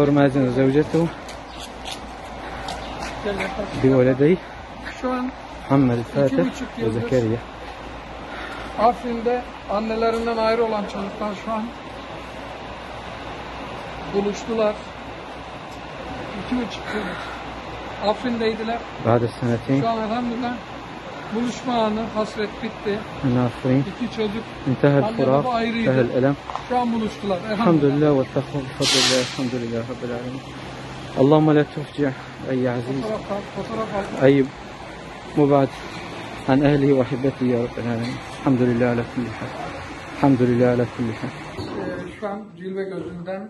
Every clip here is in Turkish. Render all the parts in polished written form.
مازن وزوجته بولديه Şu an محمد الفاتح 2,5 yıldır وزكريا. Afrin'de annelerinden ayrı olan çocuklar şu an buluştular. 2,5 yıldır Afrin'deydiler. بعد السنتين Şu an elhamdülillah buluşma anı, hasret bitti. من عفرين İki çocuk انتهى anne الفراق baba انتهى ayrıydı. الألم. Şu an buluştular. الحمد Elhamdülillah. لله والتقوى بفضل الله. الحمد لله رب العالمين. اللهم لا تفجع أي عزيز Fotoğraf aldık. أي مبعد عن أهله وأحبته يا رب العالمين. الحمد لله على كل حال. الحمد لله على كل حال. Şu an Cilve Gözü'nden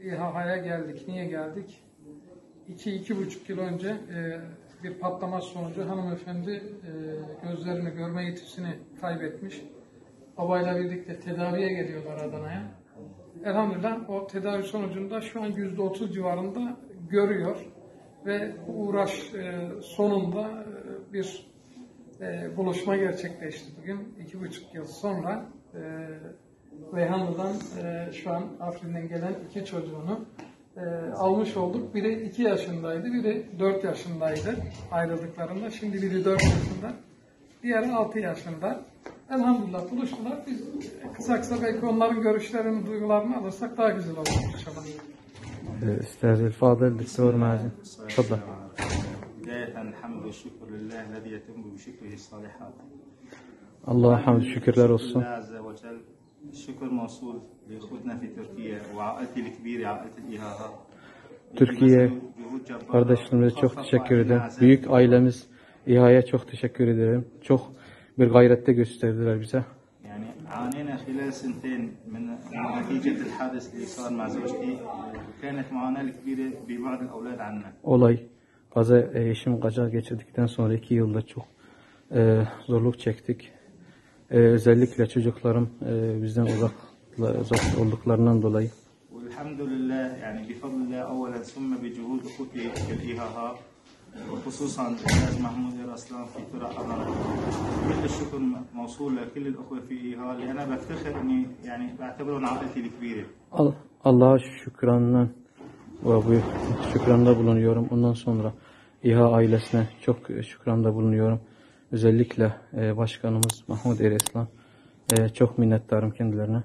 İHA'ya geldik. Niye geldik? 2-2,5 yıl önce bir patlama sonucu hanımefendi gözlerini, görme yetisini kaybetmiş. Babayla birlikte tedaviye geliyorlar Adana'ya. Elhamdülillah o tedavi sonucunda şu an %30 civarında görüyor. Ve uğraş sonunda bir buluşma gerçekleşti bugün. 2,5 yıl sonra Reyhanlı'dan şu an Afrin'den gelen iki çocuğunu almış olduk. Biri 2 yaşındaydı, biri 4 yaşındaydı ayrıldıklarında. Şimdi biri 4 yaşında, diğeri 6 yaşında. Elhamdülillah buluştular. Biz kısa belki onların görüşlerini, duygularını alırsak daha güzel olur inşallah. أستاذ الفاضل دكتور مازن تفضل. بداية الحمد والشكر لله الذي يتم بشكره الصالحات. الله حمد şükürler olsun. الله عز وجل الشكر موصول لإخوتنا في تركيا وعائلتي الكبيرة عائلة الإيهاها. Türkiye kardeşlerimize çok teşekkür ederim. Büyük ailemiz İHA'ya çok teşekkür ederim. Çok bir gayrette gösterdiler bize. يعني عانينا خلال سنتين من نتيجة الحادث اللي صار مع زوجتي كانت معاناة كبيرة ببعض الأولاد عنا. Olay eşim kaza geçirdikten sonra 2 yılda çok zorluk çektik. Özellikle çocuklarım bizden uzak olduklarından dolayı. والحمد لله يعني بفضل الله أولا ثم بجهود أخوتي في الإيهاها وخصوصا الأستاذ محمود الرسلان في ترى أضرار. كل الشكر موصول لكل الأخوة في إيها اللي أنا بفتخر إني يعني بعتبرهم عائلتي الكبيرة. Allah'a şükranla şükranda bulunuyorum. Ondan sonra İHA ailesine çok şükranda bulunuyorum. Özellikle başkanımız Mahmud Ereslan çok minnettarım kendilerine.